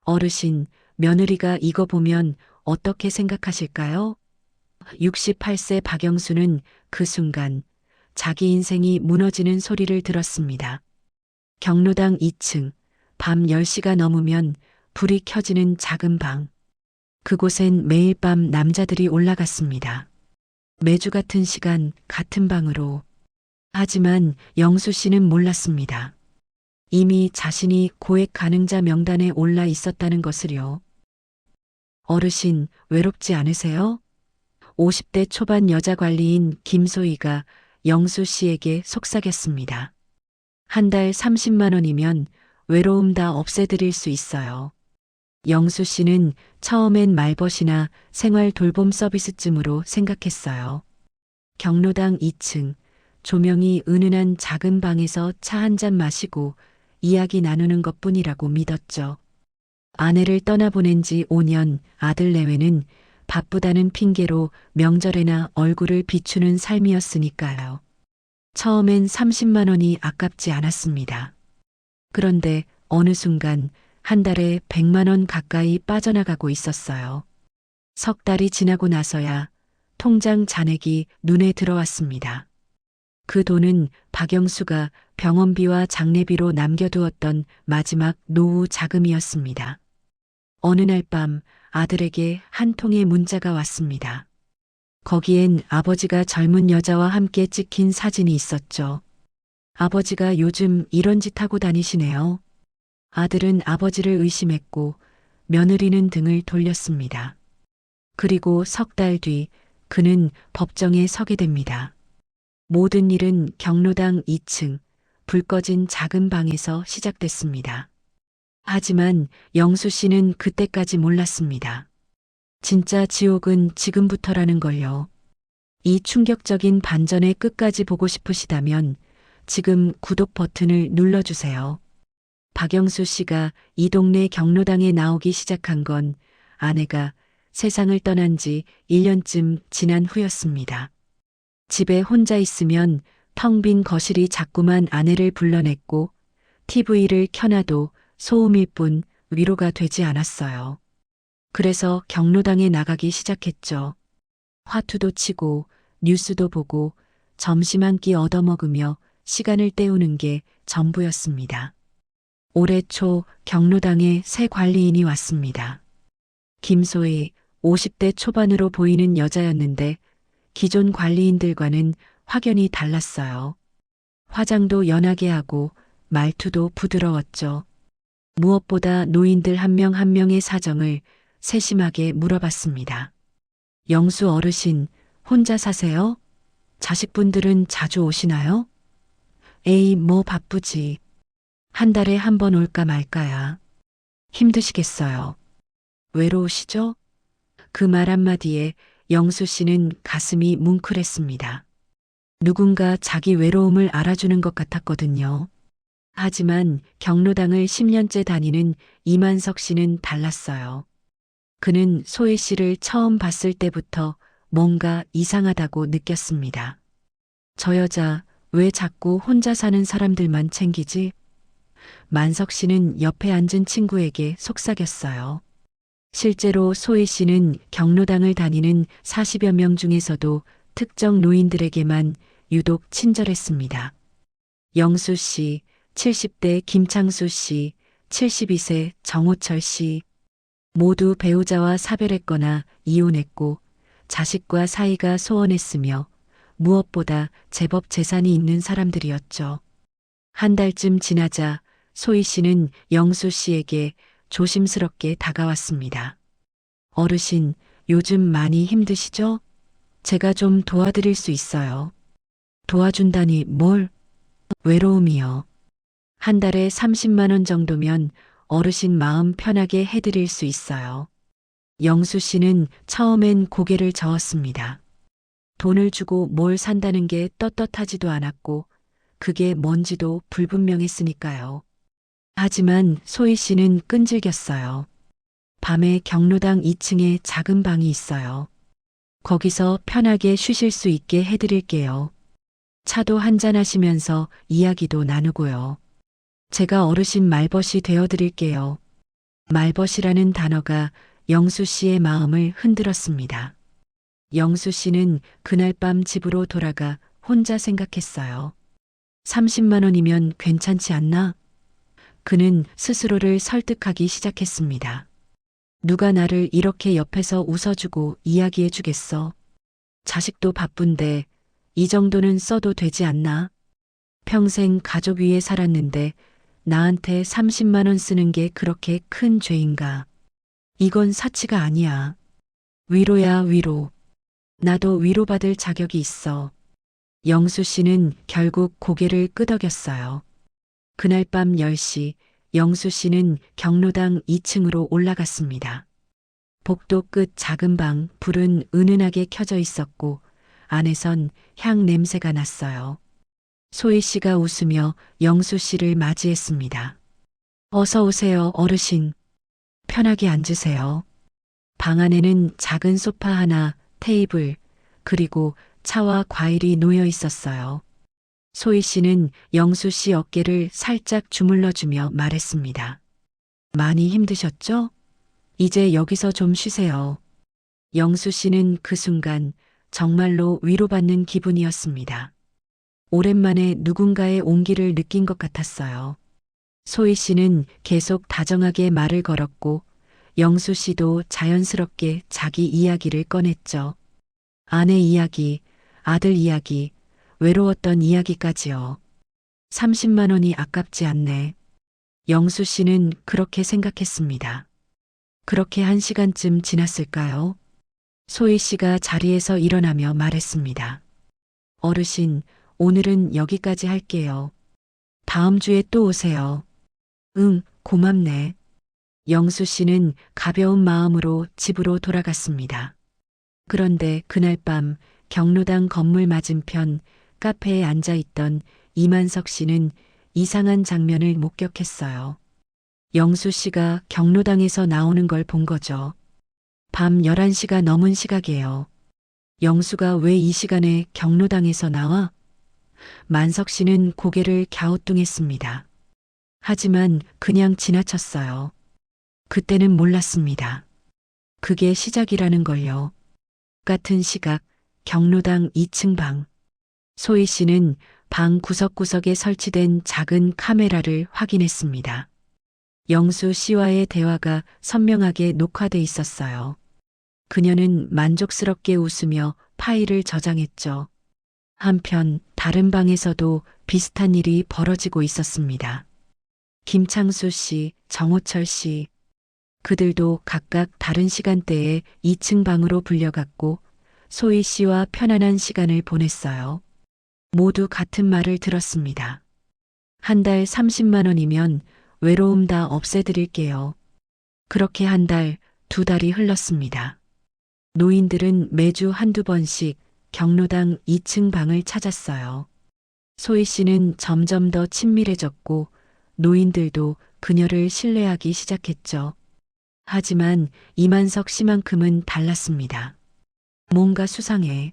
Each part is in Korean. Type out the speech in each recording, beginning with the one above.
어르신, 며느리가 이거 보면 어떻게 생각하실까요? 68세 박영수는 그 순간 자기 인생이 무너지는 소리를 들었습니다. 경로당 2층, 밤 10시가 넘으면 불이 켜지는 작은 방. 그곳엔 매일 밤 남자들이 올라갔습니다. 매주 같은 시간, 같은 방으로. 하지만 영수 씨는 몰랐습니다. 이미 자신이 고액 가능자 명단에 올라 있었다는 것을요. 어르신, 외롭지 않으세요? 50대 초반 여자 관리인 김소희가 영수 씨에게 속삭였습니다. 한 달 30만 원이면 외로움 다 없애드릴 수 있어요. 영수 씨는 처음엔 말벗이나 생활 돌봄 서비스쯤으로 생각했어요. 경로당 2층, 조명이 은은한 작은 방에서 차 한 잔 마시고 이야기 나누는 것뿐이라고 믿었죠. 아내를 떠나보낸 지 5년, 아들 내외는 바쁘다는 핑계로 명절에나 얼굴을 비추는 삶이었으니까요. 처음엔 30만 원이 아깝지 않았습니다. 그런데 어느 순간 한 달에 100만 원 가까이 빠져나가고 있었어요. 석 달이 지나고 나서야 통장 잔액이 눈에 들어왔습니다. 그 돈은 박영수가 병원비와 장례비로 남겨두었던 마지막 노후 자금이었습니다. 어느 날 밤 아들에게 한 통의 문자가 왔습니다. 거기엔 아버지가 젊은 여자와 함께 찍힌 사진이 있었죠. 아버지가 요즘 이런 짓 하고 다니시네요. 아들은 아버지를 의심했고 며느리는 등을 돌렸습니다. 그리고 석 달 뒤 그는 법정에 서게 됩니다. 모든 일은 경로당 2층 불 꺼진 작은 방에서 시작됐습니다. 하지만 영수 씨는 그때까지 몰랐습니다. 진짜 지옥은 지금부터라는 걸요. 이 충격적인 반전의 끝까지 보고 싶으시다면 지금 구독 버튼을 눌러주세요. 박영수 씨가 이 동네 경로당에 나오기 시작한 건 아내가 세상을 떠난 지 1년쯤 지난 후였습니다. 집에 혼자 있으면 텅 빈 거실이 자꾸만 아내를 불러냈고 TV를 켜놔도 소음일 뿐 위로가 되지 않았어요. 그래서 경로당에 나가기 시작했죠. 화투도 치고 뉴스도 보고 점심 한 끼 얻어먹으며 시간을 때우는 게 전부였습니다. 올해 초 경로당에 새 관리인이 왔습니다. 김소희 50대 초반으로 보이는 여자였는데 기존 관리인들과는 확연히 달랐어요. 화장도 연하게 하고 말투도 부드러웠죠. 무엇보다 노인들 한 명 한 명의 사정을 세심하게 물어봤습니다. 영수 어르신, 혼자 사세요? 자식분들은 자주 오시나요? 에이, 뭐 바쁘지. 한 달에 한 번 올까 말까야. 힘드시겠어요. 외로우시죠? 그 말 한마디에 영수 씨는 가슴이 뭉클했습니다. 누군가 자기 외로움을 알아주는 것 같았거든요. 하지만 경로당을 10년째 다니는 이만석 씨는 달랐어요. 그는 소혜 씨를 처음 봤을 때부터 뭔가 이상하다고 느꼈습니다. 저 여자 왜 자꾸 혼자 사는 사람들만 챙기지? 만석 씨는 옆에 앉은 친구에게 속삭였어요. 실제로 소혜 씨는 경로당을 다니는 40여 명 중에서도 특정 노인들에게만 유독 친절했습니다. 영수 씨, 70대 김창수 씨, 72세 정호철 씨, 모두 배우자와 사별했거나 이혼했고 자식과 사이가 소원했으며 무엇보다 제법 재산이 있는 사람들이었죠. 한 달쯤 지나자 소희 씨는 영수 씨에게 조심스럽게 다가왔습니다. 어르신, 요즘 많이 힘드시죠? 제가 좀 도와드릴 수 있어요. 도와준다니 뭘? 외로움이요. 한 달에 30만 원 정도면 어르신 마음 편하게 해드릴 수 있어요. 영수 씨는 처음엔 고개를 저었습니다. 돈을 주고 뭘 산다는 게 떳떳하지도 않았고 그게 뭔지도 불분명했으니까요. 하지만 소희 씨는 끈질겼어요. 밤에 경로당 2층에 작은 방이 있어요. 거기서 편하게 쉬실 수 있게 해드릴게요. 차도 한잔 하시면서 이야기도 나누고요. 제가 어르신 말벗이 되어드릴게요. 말벗이라는 단어가 영수 씨의 마음을 흔들었습니다. 영수 씨는 그날 밤 집으로 돌아가 혼자 생각했어요. 30만 원이면 괜찮지 않나? 그는 스스로를 설득하기 시작했습니다. 누가 나를 이렇게 옆에서 웃어주고 이야기해 주겠어? 자식도 바쁜데 이 정도는 써도 되지 않나? 평생 가족 위에 살았는데 나한테 30만 원 쓰는 게 그렇게 큰 죄인가? 이건 사치가 아니야. 위로야, 위로. 나도 위로받을 자격이 있어. 영수 씨는 결국 고개를 끄덕였어요. 그날 밤 10시 영수 씨는 경로당 2층으로 올라갔습니다. 복도 끝 작은 방 불은 은은하게 켜져 있었고 안에선 향 냄새가 났어요. 소희 씨가 웃으며 영수 씨를 맞이했습니다. 어서 오세요, 어르신. 편하게 앉으세요. 방 안에는 작은 소파 하나, 테이블, 그리고 차와 과일이 놓여 있었어요. 소희 씨는 영수 씨 어깨를 살짝 주물러주며 말했습니다. 많이 힘드셨죠? 이제 여기서 좀 쉬세요. 영수 씨는 그 순간 정말로 위로받는 기분이었습니다. 오랜만에 누군가의 온기를 느낀 것 같았어요. 소희 씨는 계속 다정하게 말을 걸었고 영수 씨도 자연스럽게 자기 이야기를 꺼냈죠. 아내 이야기, 아들 이야기, 외로웠던 이야기까지요. 30만 원이 아깝지 않네. 영수 씨는 그렇게 생각했습니다. 그렇게 1시간쯤 지났을까요? 소희 씨가 자리에서 일어나며 말했습니다. 어르신, 오늘은 여기까지 할게요. 다음 주에 또 오세요. 응, 고맙네. 영수 씨는 가벼운 마음으로 집으로 돌아갔습니다. 그런데 그날 밤 경로당 건물 맞은편 카페에 앉아 있던 이만석 씨는 이상한 장면을 목격했어요. 영수 씨가 경로당에서 나오는 걸 본 거죠. 밤 11시가 넘은 시각이에요. 영수가 왜 이 시간에 경로당에서 나와? 만석 씨는 고개를 갸우뚱했습니다. 하지만 그냥 지나쳤어요. 그때는 몰랐습니다. 그게 시작이라는 걸요. 같은 시각 경로당 2층 방. 소희 씨는 방 구석구석에 설치된 작은 카메라를 확인했습니다. 영수 씨와의 대화가 선명하게 녹화돼 있었어요. 그녀는 만족스럽게 웃으며 파일을 저장했죠. 한편 다른 방에서도 비슷한 일이 벌어지고 있었습니다. 김창수 씨, 정호철 씨, 그들도 각각 다른 시간대에 2층 방으로 불려갔고 소희 씨와 편안한 시간을 보냈어요. 모두 같은 말을 들었습니다. 한 달 30만 원이면 외로움 다 없애드릴게요. 그렇게 한 달, 2달이 흘렀습니다. 노인들은 매주 한두 번씩 경로당 2층 방을 찾았어요. 소희 씨는 점점 더 친밀해졌고 노인들도 그녀를 신뢰하기 시작했죠. 하지만 이만석 씨만큼은 달랐습니다. 뭔가 수상해.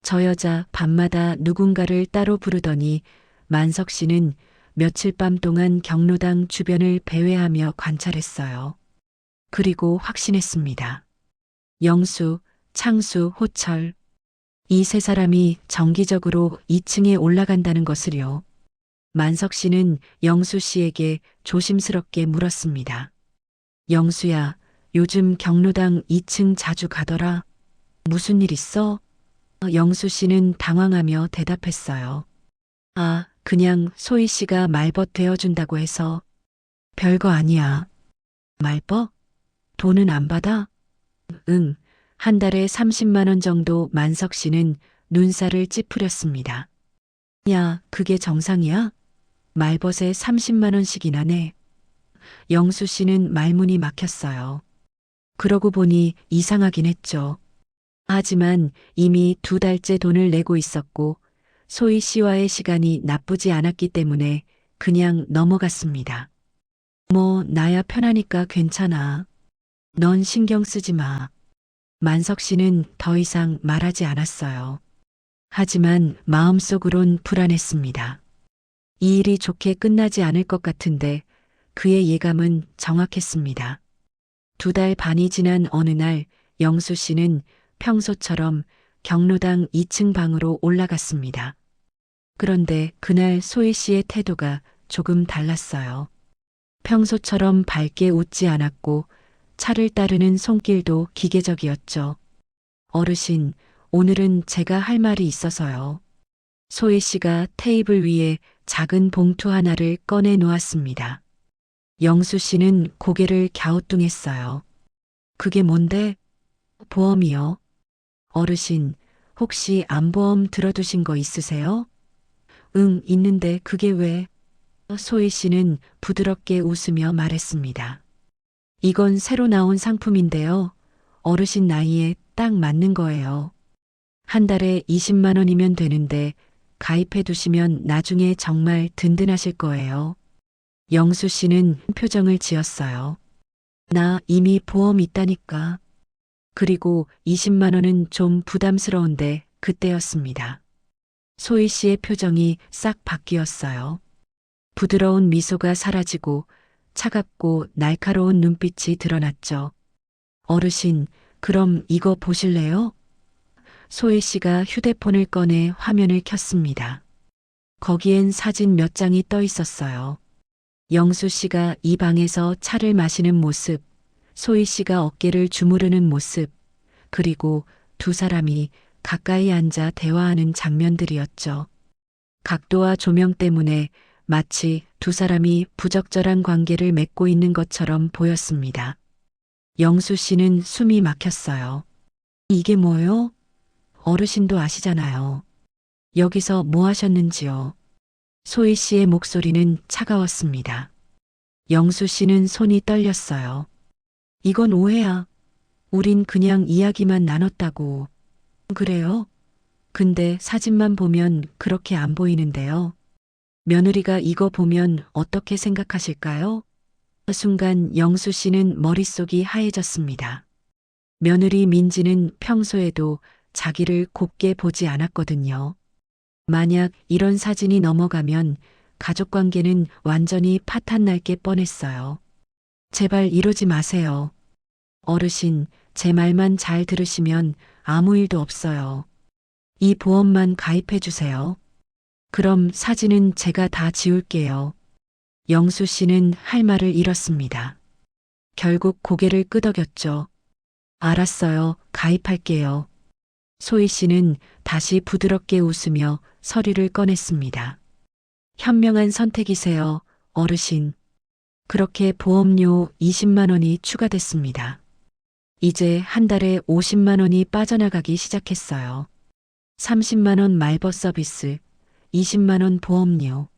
저 여자 밤마다 누군가를 따로 부르더니 만석 씨는 며칠 밤 동안 경로당 주변을 배회하며 관찰했어요. 그리고 확신했습니다. 영수, 창수, 호철. 이 세 사람이 정기적으로 2층에 올라간다는 것을요. 만석 씨는 영수 씨에게 조심스럽게 물었습니다. 영수야, 요즘 경로당 2층 자주 가더라. 무슨 일 있어? 영수 씨는 당황하며 대답했어요. 아, 그냥 소희 씨가 말벗 되어준다고 해서. 별거 아니야. 말벗? 돈은 안 받아? 응, 한 달에 30만 원 정도. 만석 씨는 눈살을 찌푸렸습니다. 야, 그게 정상이야? 말벗에 30만 원씩이나 내. 영수 씨는 말문이 막혔어요. 그러고 보니 이상하긴 했죠. 하지만 이미 2달째 돈을 내고 있었고 소희 씨와의 시간이 나쁘지 않았기 때문에 그냥 넘어갔습니다. 뭐 나야 편하니까 괜찮아. 넌 신경 쓰지 마. 만석 씨는 더 이상 말하지 않았어요. 하지만 마음속으론 불안했습니다. 이 일이 좋게 끝나지 않을 것 같은데 그의 예감은 정확했습니다. 2달 반이 지난 어느 날 영수 씨는 평소처럼 경로당 2층 방으로 올라갔습니다. 그런데 그날 소희 씨의 태도가 조금 달랐어요. 평소처럼 밝게 웃지 않았고 차를 따르는 손길도 기계적이었죠. 어르신, 오늘은 제가 할 말이 있어서요. 소희 씨가 테이블 위에 작은 봉투 하나를 꺼내 놓았습니다. 영수 씨는 고개를 갸우뚱했어요. 그게 뭔데? 보험이요. 어르신, 혹시 암보험 들어두신 거 있으세요? 응, 있는데 그게 왜? 소희 씨는 부드럽게 웃으며 말했습니다. 이건 새로 나온 상품인데요. 어르신 나이에 딱 맞는 거예요. 한 달에 20만 원이면 되는데 가입해 두시면 나중에 정말 든든하실 거예요. 영수 씨는 표정을 지었어요. 나 이미 보험 있다니까. 그리고 20만 원은 좀 부담스러운데 그때였습니다. 소희 씨의 표정이 싹 바뀌었어요. 부드러운 미소가 사라지고 차갑고 날카로운 눈빛이 드러났죠. 어르신, 그럼 이거 보실래요? 소희 씨가 휴대폰을 꺼내 화면을 켰습니다. 거기엔 사진 몇 장이 떠 있었어요. 영수 씨가 이 방에서 차를 마시는 모습, 소희 씨가 어깨를 주무르는 모습, 그리고 두 사람이 가까이 앉아 대화하는 장면들이었죠. 각도와 조명 때문에 마치 두 사람이 부적절한 관계를 맺고 있는 것처럼 보였습니다. 영수 씨는 숨이 막혔어요. 이게 뭐요? 어르신도 아시잖아요. 여기서 뭐 하셨는지요? 소희 씨의 목소리는 차가웠습니다. 영수 씨는 손이 떨렸어요. 이건 오해야. 우린 그냥 이야기만 나눴다고. 그래요? 근데 사진만 보면 그렇게 안 보이는데요. 며느리가 이거 보면 어떻게 생각하실까요? 순간 영수 씨는 머릿속이 하얘졌습니다. 며느리 민지는 평소에도 자기를 곱게 보지 않았거든요. 만약 이런 사진이 넘어가면 가족 관계는 완전히 파탄날 게 뻔했어요. 제발 이러지 마세요. 어르신, 제 말만 잘 들으시면 아무 일도 없어요. 이 보험만 가입해 주세요. 그럼 사진은 제가 다 지울게요. 영수 씨는 할 말을 잃었습니다. 결국 고개를 끄덕였죠. 알았어요. 가입할게요. 소희 씨는 다시 부드럽게 웃으며 서류를 꺼냈습니다. 현명한 선택이세요, 어르신. 그렇게 보험료 20만 원이 추가됐습니다. 이제 한 달에 50만 원이 빠져나가기 시작했어요. 30만 원 말버 서비스, 20만 원 보험료.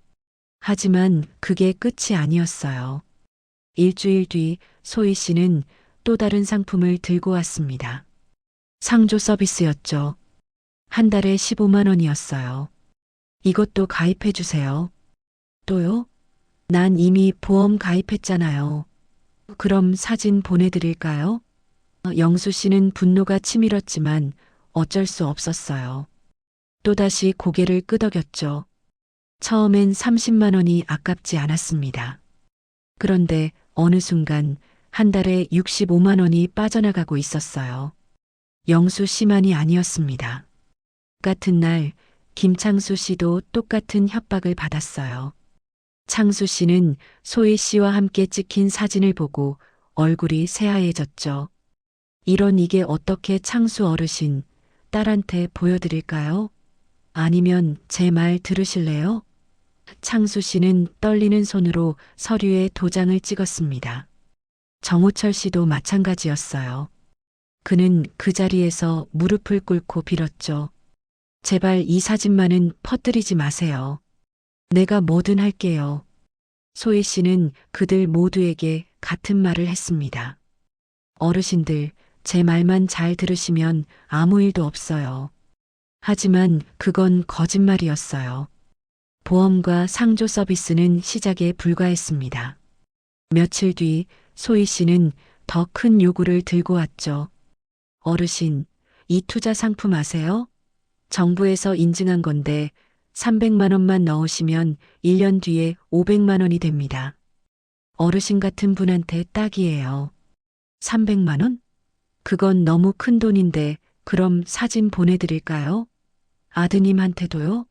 하지만 그게 끝이 아니었어요. 일주일 뒤 소희 씨는 또 다른 상품을 들고 왔습니다. 상조 서비스였죠. 한 달에 15만 원이었어요. 이것도 가입해 주세요. 또요? 난 이미 보험 가입했잖아요. 그럼 사진 보내드릴까요? 영수 씨는 분노가 치밀었지만 어쩔 수 없었어요. 또다시 고개를 끄덕였죠. 처음엔 30만 원이 아깝지 않았습니다. 그런데 어느 순간 한 달에 65만 원이 빠져나가고 있었어요. 영수 씨만이 아니었습니다. 같은 날 김창수 씨도 똑같은 협박을 받았어요. 창수 씨는 소희 씨와 함께 찍힌 사진을 보고 얼굴이 새하얘졌죠. 이게 어떻게 창수 어르신, 딸한테 보여드릴까요? 아니면 제 말 들으실래요? 창수 씨는 떨리는 손으로 서류에 도장을 찍었습니다. 정우철 씨도 마찬가지였어요. 그는 그 자리에서 무릎을 꿇고 빌었죠. 제발 이 사진만은 퍼뜨리지 마세요. 내가 뭐든 할게요. 소희 씨는 그들 모두에게 같은 말을 했습니다. 어르신들, 제 말만 잘 들으시면 아무 일도 없어요. 하지만 그건 거짓말이었어요. 보험과 상조 서비스는 시작에 불과했습니다. 며칠 뒤 소희 씨는 더 큰 요구를 들고 왔죠. 어르신, 이 투자 상품 아세요? 정부에서 인증한 건데 300만 원만 넣으시면 1년 뒤에 500만 원이 됩니다. 어르신 같은 분한테 딱이에요. 300만 원? 그건 너무 큰 돈인데 그럼 사진 보내드릴까요? 아드님한테도요?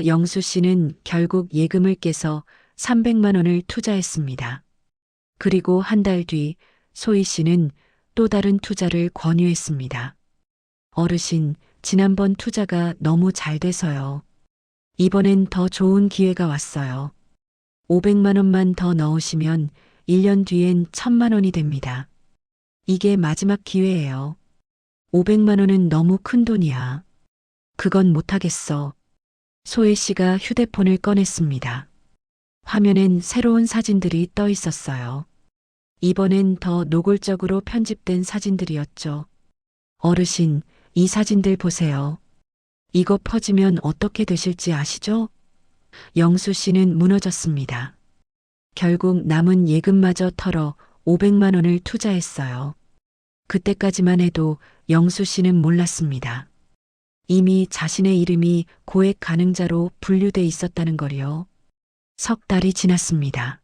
영수 씨는 결국 예금을 깨서 300만 원을 투자했습니다. 그리고 한 달 뒤 소희 씨는 또 다른 투자를 권유했습니다. 어르신, 지난번 투자가 너무 잘 돼서요. 이번엔 더 좋은 기회가 왔어요. 500만 원만 더 넣으시면 1년 뒤엔 1000만 원이 됩니다. 이게 마지막 기회예요. 500만 원은 너무 큰 돈이야. 그건 못하겠어. 소혜 씨가 휴대폰을 꺼냈습니다. 화면엔 새로운 사진들이 떠 있었어요. 이번엔 더 노골적으로 편집된 사진들이었죠. 어르신, 이 사진들 보세요. 이거 퍼지면 어떻게 되실지 아시죠? 영수 씨는 무너졌습니다. 결국 남은 예금마저 털어 500만 원을 투자했어요. 그때까지만 해도 영수 씨는 몰랐습니다. 이미 자신의 이름이 고액 가능자로 분류돼 있었다는 걸요. 석 달이 지났습니다.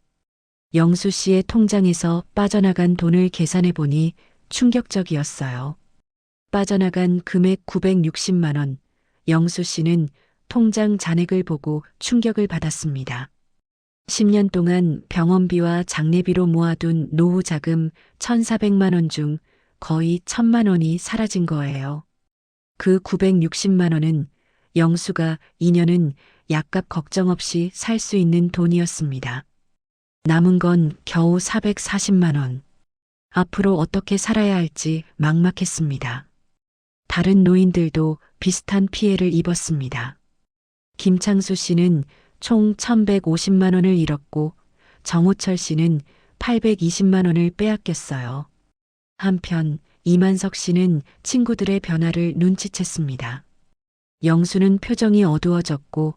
영수 씨의 통장에서 빠져나간 돈을 계산해 보니 충격적이었어요. 빠져나간 금액 960만 원. 영수 씨는 통장 잔액을 보고 충격을 받았습니다. 10년 동안 병원비와 장례비로 모아둔 노후 자금 1,400만 원 중 거의 1,000만 원이 사라진 거예요. 그 960만 원은 영수가 2년은 약값 걱정 없이 살 수 있는 돈이었습니다. 남은 건 겨우 440만 원. 앞으로 어떻게 살아야 할지 막막했습니다. 다른 노인들도 비슷한 피해를 입었습니다. 김창수 씨는 총 1,150만 원을 잃었고 정호철 씨는 820만 원을 빼앗겼어요. 한편 이만석 씨는 친구들의 변화를 눈치챘습니다. 영수는 표정이 어두워졌고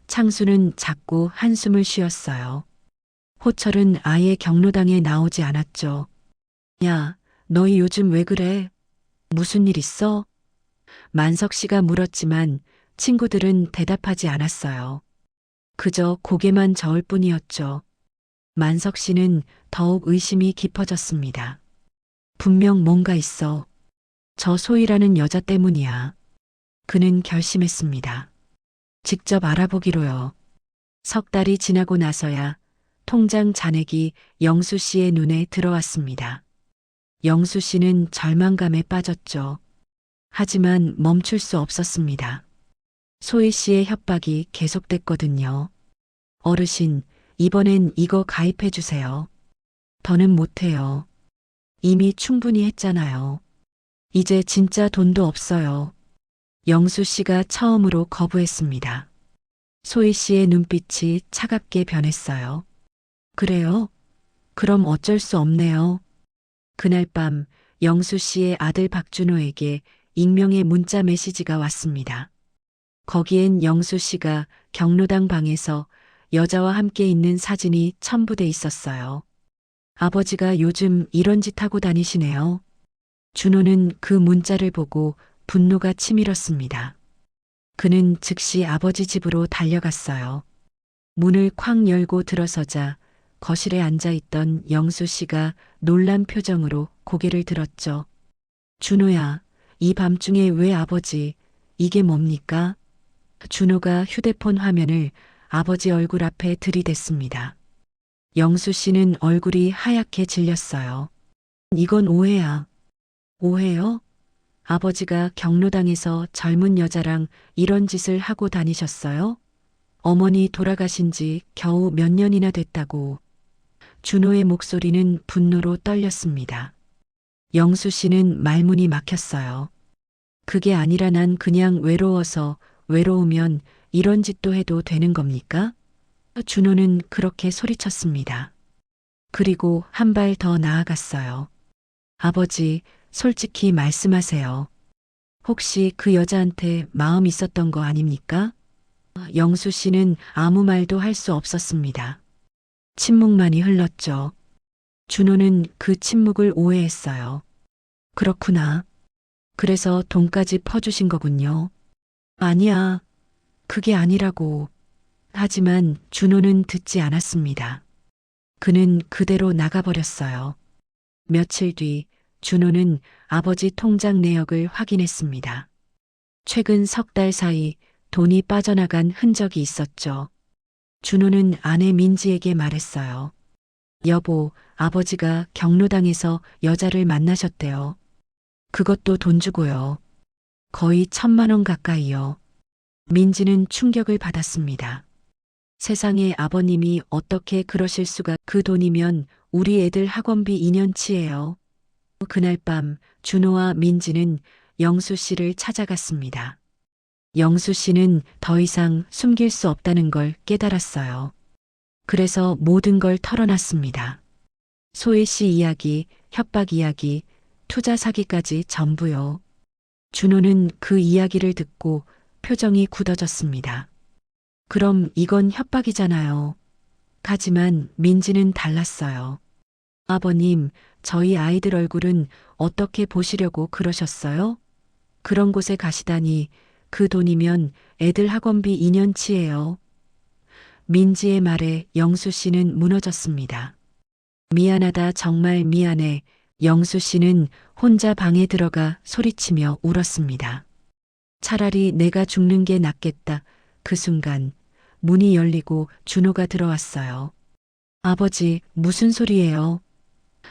창수는 자꾸 한숨을 쉬었어요. 호철은 아예 경로당에 나오지 않았죠. 야, 너희 요즘 왜 그래? 무슨 일 있어? 만석 씨가 물었지만 친구들은 대답하지 않았어요. 그저 고개만 저을 뿐이었죠. 만석 씨는 더욱 의심이 깊어졌습니다. 분명 뭔가 있어. 저 소희라는 여자 때문이야. 그는 결심했습니다. 직접 알아보기로요. 석 달이 지나고 나서야 통장 잔액이 영수 씨의 눈에 들어왔습니다. 영수 씨는 절망감에 빠졌죠. 하지만 멈출 수 없었습니다. 소희 씨의 협박이 계속됐거든요. 어르신, 이번엔 이거 가입해 주세요. 더는 못해요. 이미 충분히 했잖아요. 이제 진짜 돈도 없어요. 영수 씨가 처음으로 거부했습니다. 소희 씨의 눈빛이 차갑게 변했어요. 그래요? 그럼 어쩔 수 없네요. 그날 밤 영수 씨의 아들 박준호에게 익명의 문자 메시지가 왔습니다. 거기엔 영수 씨가 경로당 방에서 여자와 함께 있는 사진이 첨부돼 있었어요. 아버지가 요즘 이런 짓 하고 다니시네요. 준호는 그 문자를 보고 분노가 치밀었습니다. 그는 즉시 아버지 집으로 달려갔어요. 문을 쾅 열고 들어서자 거실에 앉아있던 영수 씨가 놀란 표정으로 고개를 들었죠. 준호야, 이 밤중에 왜 아버지, 이게 뭡니까? 준호가 휴대폰 화면을 아버지 얼굴 앞에 들이댔습니다. 영수 씨는 얼굴이 하얗게 질렸어요. 이건 오해야. 오해요? 아버지가 경로당에서 젊은 여자랑 이런 짓을 하고 다니셨어요? 어머니 돌아가신 지 겨우 몇 년이나 됐다고. 준호의 목소리는 분노로 떨렸습니다. 영수 씨는 말문이 막혔어요. 그게 아니라 난 그냥 외로워서 외로우면 이런 짓도 해도 되는 겁니까? 준호는 그렇게 소리쳤습니다. 그리고 한 발 더 나아갔어요. 아버지, 솔직히 말씀하세요. 혹시 그 여자한테 마음 있었던 거 아닙니까? 영수 씨는 아무 말도 할 수 없었습니다. 침묵만이 흘렀죠. 준호는 그 침묵을 오해했어요. 그렇구나. 그래서 돈까지 퍼주신 거군요. 아니야. 그게 아니라고. 하지만 준호는 듣지 않았습니다. 그는 그대로 나가버렸어요. 며칠 뒤 준호는 아버지 통장 내역을 확인했습니다. 최근 석 달 사이 돈이 빠져나간 흔적이 있었죠. 준호는 아내 민지에게 말했어요. 여보, 아버지가 경로당에서 여자를 만나셨대요. 그것도 돈 주고요. 거의 1,000만 원 가까이요. 민지는 충격을 받았습니다. 세상에 아버님이 어떻게 그러실 수가, 그 돈이면 우리 애들 학원비 2년치예요. 그날 밤 준호와 민지는 영수 씨를 찾아갔습니다. 영수 씨는 더 이상 숨길 수 없다는 걸 깨달았어요. 그래서 모든 걸 털어놨습니다. 소희 씨 이야기, 협박 이야기, 투자 사기까지 전부요. 준호는 그 이야기를 듣고 표정이 굳어졌습니다. 그럼 이건 협박이잖아요. 하지만 민지는 달랐어요. 아버님, 저희 아이들 얼굴은 어떻게 보시려고 그러셨어요? 그런 곳에 가시다니, 그 돈이면 애들 학원비 2년치예요. 민지의 말에 영수 씨는 무너졌습니다. 미안하다, 정말 미안해. 영수 씨는 혼자 방에 들어가 소리치며 울었습니다. 차라리 내가 죽는 게 낫겠다. 그 순간 문이 열리고 준호가 들어왔어요. 아버지, 무슨 소리예요?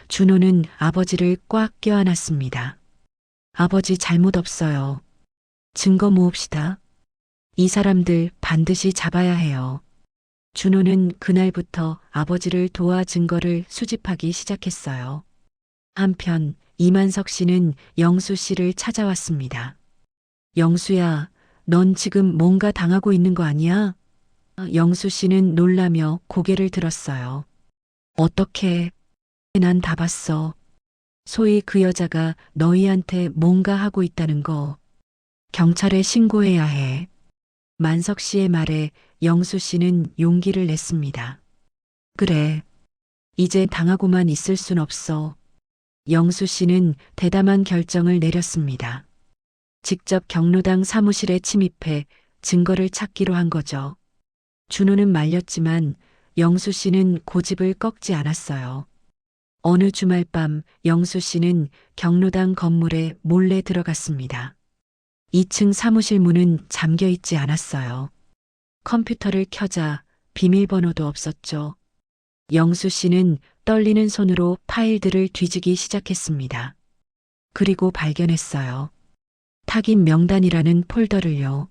준호는 아버지를 꽉 껴안았습니다. 아버지 잘못 없어요. 증거 모읍시다. 이 사람들 반드시 잡아야 해요. 준호는 그날부터 아버지를 도와 증거를 수집하기 시작했어요. 한편 이만석 씨는 영수 씨를 찾아왔습니다. 영수야, 넌 지금 뭔가 당하고 있는 거 아니야? 영수 씨는 놀라며 고개를 들었어요. 어떻게? 난 다 봤어. 소희 그 여자가 너희한테 뭔가 하고 있다는 거. 경찰에 신고해야 해. 만석 씨의 말에 영수 씨는 용기를 냈습니다. 그래. 이제 당하고만 있을 순 없어. 영수 씨는 대담한 결정을 내렸습니다. 직접 경로당 사무실에 침입해 증거를 찾기로 한 거죠. 준호는 말렸지만 영수 씨는 고집을 꺾지 않았어요. 어느 주말 밤 영수 씨는 경로당 건물에 몰래 들어갔습니다. 2층 사무실 문은 잠겨 있지 않았어요. 컴퓨터를 켜자 비밀번호도 없었죠. 영수 씨는 떨리는 손으로 파일들을 뒤지기 시작했습니다. 그리고 발견했어요. 타깃 명단이라는 폴더를요.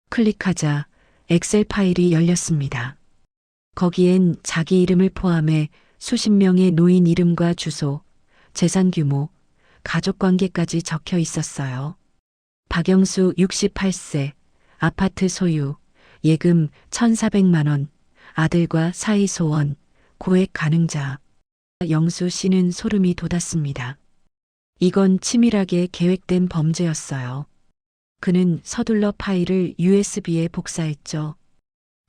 클릭하자 엑셀 파일이 열렸습니다. 거기엔 자기 이름을 포함해 수십 명의 노인 이름과 주소, 재산 규모, 가족 관계까지 적혀 있었어요. 박영수 68세, 아파트 소유, 예금 1,400만 원, 아들과 사이 소원, 고액 가능자. 영수 씨는 소름이 돋았습니다. 이건 치밀하게 계획된 범죄였어요. 그는 서둘러 파일을 USB에 복사했죠.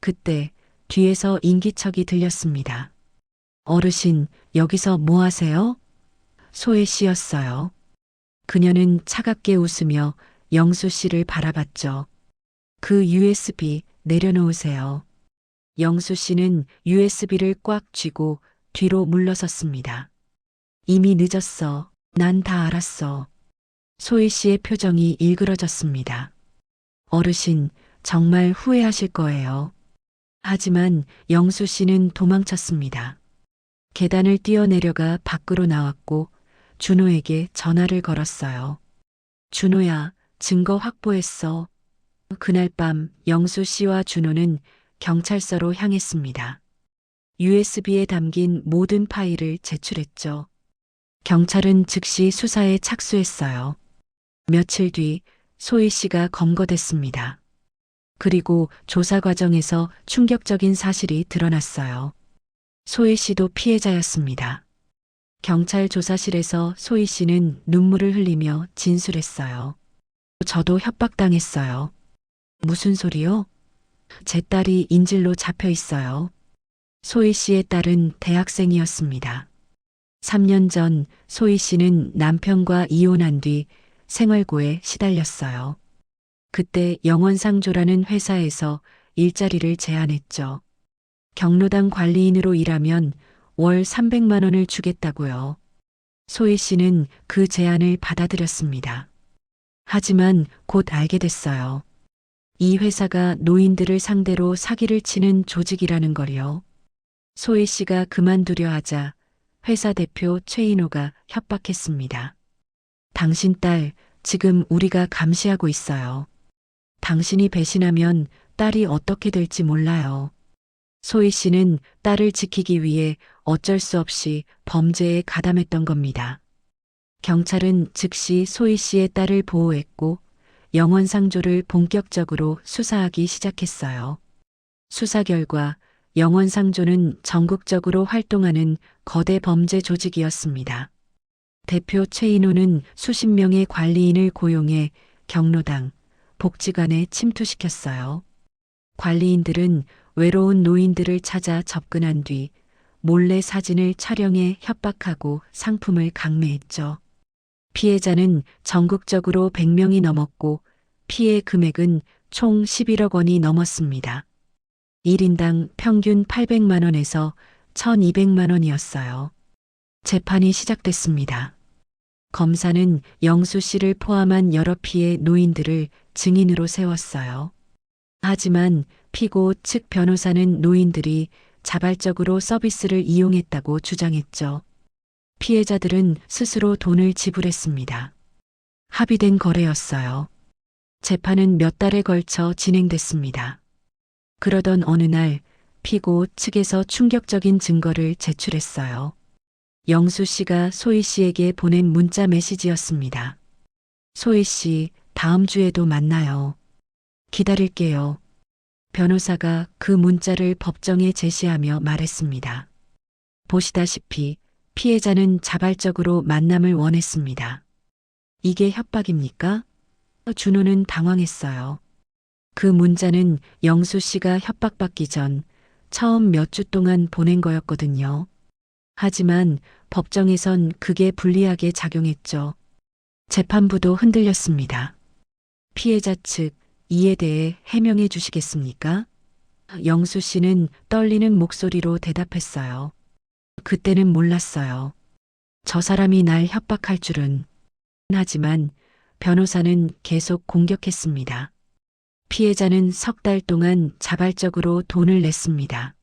그때 뒤에서 인기척이 들렸습니다. 어르신, 여기서 뭐 하세요? 소혜 씨였어요. 그녀는 차갑게 웃으며 영수 씨를 바라봤죠. 그 USB 내려놓으세요. 영수 씨는 USB를 꽉 쥐고 뒤로 물러섰습니다. 이미 늦었어. 난 다 알았어. 소희 씨의 표정이 일그러졌습니다. 어르신, 정말 후회하실 거예요. 하지만 영수 씨는 도망쳤습니다. 계단을 뛰어내려가 밖으로 나왔고 준호에게 전화를 걸었어요. 준호야, 증거 확보했어. 그날 밤 영수 씨와 준호는 경찰서로 향했습니다. USB에 담긴 모든 파일을 제출했죠. 경찰은 즉시 수사에 착수했어요. 며칠 뒤 소희 씨가 검거됐습니다. 그리고 조사 과정에서 충격적인 사실이 드러났어요. 소희 씨도 피해자였습니다. 경찰 조사실에서 소희 씨는 눈물을 흘리며 진술했어요. 저도 협박당했어요. 무슨 소리요? 제 딸이 인질로 잡혀 있어요. 소희 씨의 딸은 대학생이었습니다. 3년 전 소희 씨는 남편과 이혼한 뒤 생활고에 시달렸어요. 그때 영원상조라는 회사에서 일자리를 제안했죠. 경로당 관리인으로 일하면 월 300만 원을 주겠다고요. 소희 씨는 그 제안을 받아들였습니다. 하지만 곧 알게 됐어요. 이 회사가 노인들을 상대로 사기를 치는 조직이라는 걸요. 소희 씨가 그만두려 하자 회사 대표 최인호가 협박했습니다. 당신 딸 지금 우리가 감시하고 있어요. 당신이 배신하면 딸이 어떻게 될지 몰라요. 소희 씨는 딸을 지키기 위해 어쩔 수 없이 범죄에 가담했던 겁니다. 경찰은 즉시 소희 씨의 딸을 보호했고 영원상조를 본격적으로 수사하기 시작했어요. 수사 결과 영원상조는 전국적으로 활동하는 거대 범죄 조직이었습니다. 대표 최인호는 수십 명의 관리인을 고용해 경로당, 복지관에 침투시켰어요. 관리인들은 외로운 노인들을 찾아 접근한 뒤 몰래 사진을 촬영해 협박하고 상품을 강매했죠. 피해자는 전국적으로 100명이 넘었고 피해 금액은 총 11억 원이 넘었습니다. 1인당 평균 800만 원에서 1200만 원이었어요. 재판이 시작됐습니다. 검사는 영수 씨를 포함한 여러 피해 노인들을 증인으로 세웠어요. 하지만 피고 측 변호사는 노인들이 자발적으로 서비스를 이용했다고 주장했죠. 피해자들은 스스로 돈을 지불했습니다. 합의된 거래였어요. 재판은 몇 달에 걸쳐 진행됐습니다. 그러던 어느 날 피고 측에서 충격적인 증거를 제출했어요. 영수 씨가 소희 씨에게 보낸 문자 메시지였습니다. 소희 씨, 다음 주에도 만나요. 기다릴게요. 변호사가 그 문자를 법정에 제시하며 말했습니다. 보시다시피 피해자는 자발적으로 만남을 원했습니다. 이게 협박입니까? 준호는 당황했어요. 그 문자는 영수 씨가 협박받기 전 처음 몇 주 동안 보낸 거였거든요. 하지만 법정에선 그게 불리하게 작용했죠. 재판부도 흔들렸습니다. 피해자 측 이에 대해 해명해 주시겠습니까? 영수 씨는 떨리는 목소리로 대답했어요. 그때는 몰랐어요. 저 사람이 날 협박할 줄은. 하지만 변호사는 계속 공격했습니다. 피해자는 석 달 동안 자발적으로 돈을 냈습니다.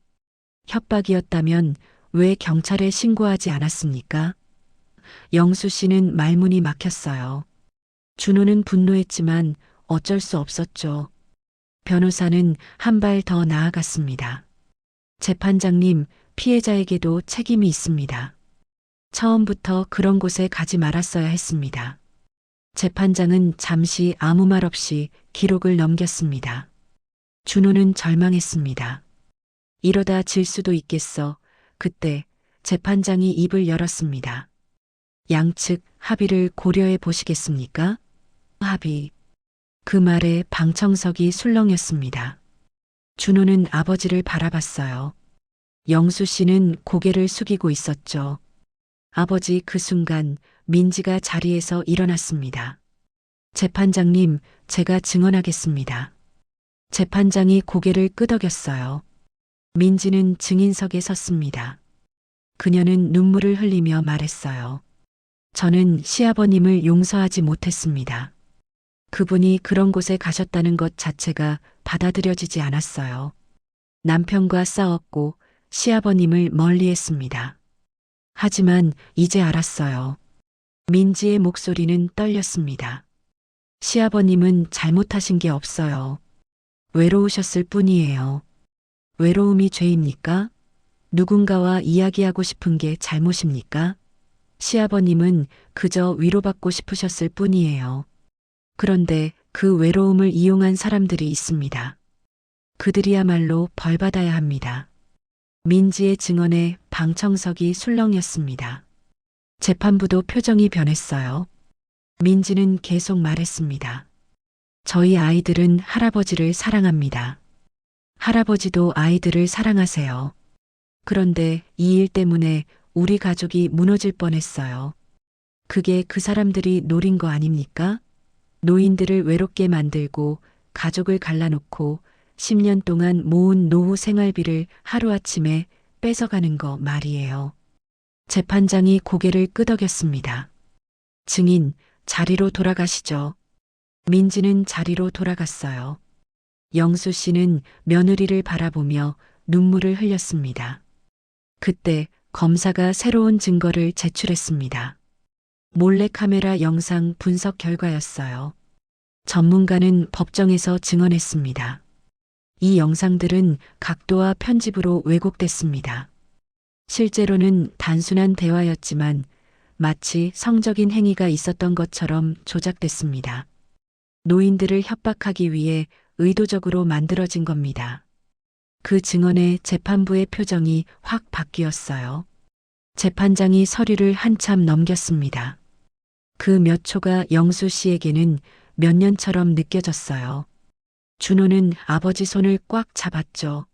협박이었다면 왜 경찰에 신고하지 않았습니까? 영수 씨는 말문이 막혔어요. 준호는 분노했지만 어쩔 수 없었죠. 변호사는 한 발 더 나아갔습니다. 재판장님, 피해자에게도 책임이 있습니다. 처음부터 그런 곳에 가지 말았어야 했습니다. 재판장은 잠시 아무 말 없이 기록을 넘겼습니다. 준호는 절망했습니다. 이러다 질 수도 있겠어. 그때 재판장이 입을 열었습니다. 양측 합의를 고려해 보시겠습니까? 합의. 그 말에 방청석이 술렁였습니다. 준호는 아버지를 바라봤어요. 영수 씨는 고개를 숙이고 있었죠. 아버지, 그 순간 민지가 자리에서 일어났습니다. 재판장님, 제가 증언하겠습니다. 재판장이 고개를 끄덕였어요. 민지는 증인석에 섰습니다. 그녀는 눈물을 흘리며 말했어요. 저는 시아버님을 용서하지 못했습니다. 그분이 그런 곳에 가셨다는 것 자체가 받아들여지지 않았어요. 남편과 싸웠고 시아버님을 멀리했습니다. 하지만 이제 알았어요. 민지의 목소리는 떨렸습니다. 시아버님은 잘못하신 게 없어요. 외로우셨을 뿐이에요. 외로움이 죄입니까? 누군가와 이야기하고 싶은 게 잘못입니까? 시아버님은 그저 위로받고 싶으셨을 뿐이에요. 그런데 그 외로움을 이용한 사람들이 있습니다. 그들이야말로 벌받아야 합니다. 민지의 증언에 방청석이 술렁였습니다. 재판부도 표정이 변했어요. 민지는 계속 말했습니다. 저희 아이들은 할아버지를 사랑합니다. 할아버지도 아이들을 사랑하세요. 그런데 이 일 때문에 우리 가족이 무너질 뻔했어요. 그게 그 사람들이 노린 거 아닙니까? 노인들을 외롭게 만들고 가족을 갈라놓고 10년 동안 모은 노후 생활비를 하루아침에 뺏어가는 거 말이에요. 재판장이 고개를 끄덕였습니다. 증인, 자리로 돌아가시죠. 민지는 자리로 돌아갔어요. 영수 씨는 며느리를 바라보며 눈물을 흘렸습니다. 그때 검사가 새로운 증거를 제출했습니다. 몰래카메라 영상 분석 결과였어요. 전문가는 법정에서 증언했습니다. 이 영상들은 각도와 편집으로 왜곡됐습니다. 실제로는 단순한 대화였지만 마치 성적인 행위가 있었던 것처럼 조작됐습니다. 노인들을 협박하기 위해 의도적으로 만들어진 겁니다. 그 증언에 재판부의 표정이 확 바뀌었어요. 재판장이 서류를 한참 넘겼습니다. 그 몇 초가 영수 씨에게는 몇 년처럼 느껴졌어요. 준호는 아버지 손을 꽉 잡았죠.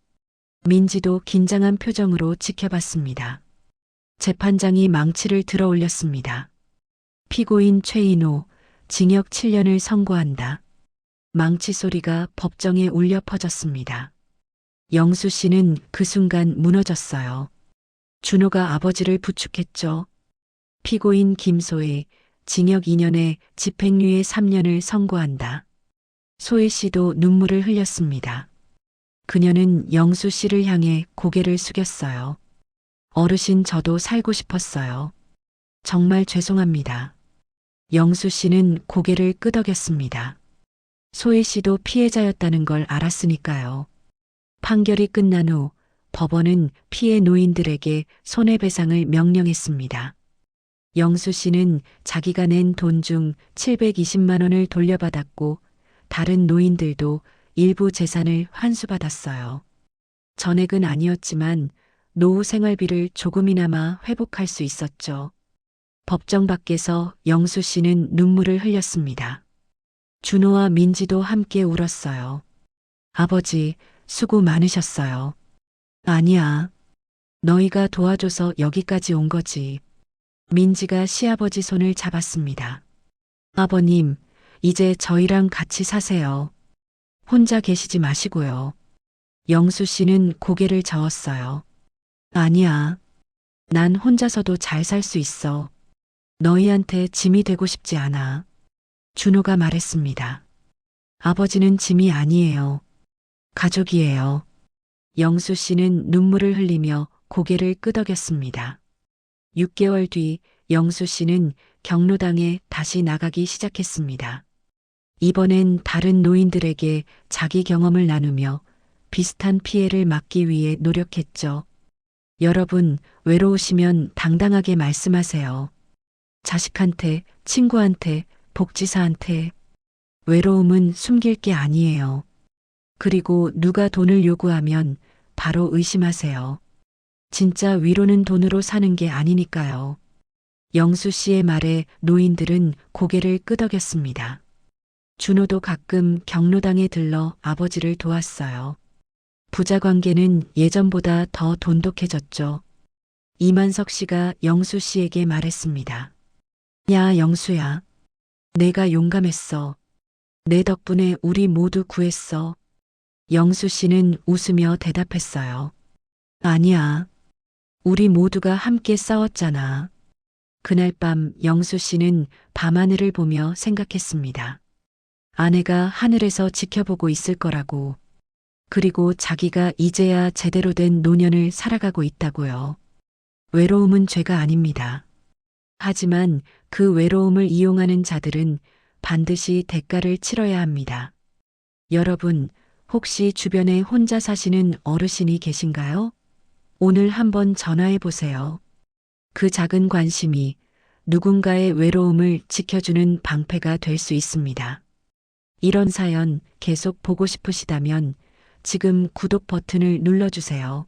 민지도 긴장한 표정으로 지켜봤습니다. 재판장이 망치를 들어 올렸습니다. 피고인 최인호, 징역 7년을 선고한다. 망치 소리가 법정에 울려 퍼졌습니다. 영수 씨는 그 순간 무너졌어요. 준호가 아버지를 부축했죠. 피고인 김소혜, 징역 2년에 집행유예 3년을 선고한다. 소혜 씨도 눈물을 흘렸습니다. 그녀는 영수 씨를 향해 고개를 숙였어요. 어르신, 저도 살고 싶었어요. 정말 죄송합니다. 영수 씨는 고개를 끄덕였습니다. 소혜 씨도 피해자였다는 걸 알았으니까요. 판결이 끝난 후 법원은 피해 노인들에게 손해배상을 명령했습니다. 영수 씨는 자기가 낸 돈 중 720만 원을 돌려받았고 다른 노인들도 일부 재산을 환수받았어요. 전액은 아니었지만 노후 생활비를 조금이나마 회복할 수 있었죠. 법정 밖에서 영수 씨는 눈물을 흘렸습니다. 준호와 민지도 함께 울었어요. 아버지, 수고 많으셨어요. 아니야. 너희가 도와줘서 여기까지 온 거지. 민지가 시아버지 손을 잡았습니다. 아버님, 이제 저희랑 같이 사세요. 혼자 계시지 마시고요. 영수 씨는 고개를 저었어요. 아니야. 난 혼자서도 잘 살 수 있어. 너희한테 짐이 되고 싶지 않아. 준호가 말했습니다. 아버지는 짐이 아니에요. 가족이에요. 영수 씨는 눈물을 흘리며 고개를 끄덕였습니다. 6개월 뒤 영수 씨는 경로당에 다시 나가기 시작했습니다. 이번엔 다른 노인들에게 자기 경험을 나누며 비슷한 피해를 막기 위해 노력했죠. 여러분, 외로우시면 당당하게 말씀하세요. 자식한테, 친구한테, 복지사한테. 외로움은 숨길 게 아니에요. 그리고 누가 돈을 요구하면 바로 의심하세요. 진짜 위로는 돈으로 사는 게 아니니까요. 영수 씨의 말에 노인들은 고개를 끄덕였습니다. 준호도 가끔 경로당에 들러 아버지를 도왔어요. 부자 관계는 예전보다 더 돈독해졌죠. 이만석 씨가 영수 씨에게 말했습니다. 야, 영수야. 내가 용감했어. 내 덕분에 우리 모두 구했어. 영수 씨는 웃으며 대답했어요. 아니야. 우리 모두가 함께 싸웠잖아. 그날 밤 영수 씨는 밤하늘을 보며 생각했습니다. 아내가 하늘에서 지켜보고 있을 거라고. 그리고 자기가 이제야 제대로 된 노년을 살아가고 있다고요. 외로움은 죄가 아닙니다. 하지만 그 외로움을 이용하는 자들은 반드시 대가를 치러야 합니다. 여러분, 혹시 주변에 혼자 사시는 어르신이 계신가요? 오늘 한번 전화해 보세요. 그 작은 관심이 누군가의 외로움을 지켜주는 방패가 될 수 있습니다. 이런 사연 계속 보고 싶으시다면 지금 구독 버튼을 눌러주세요.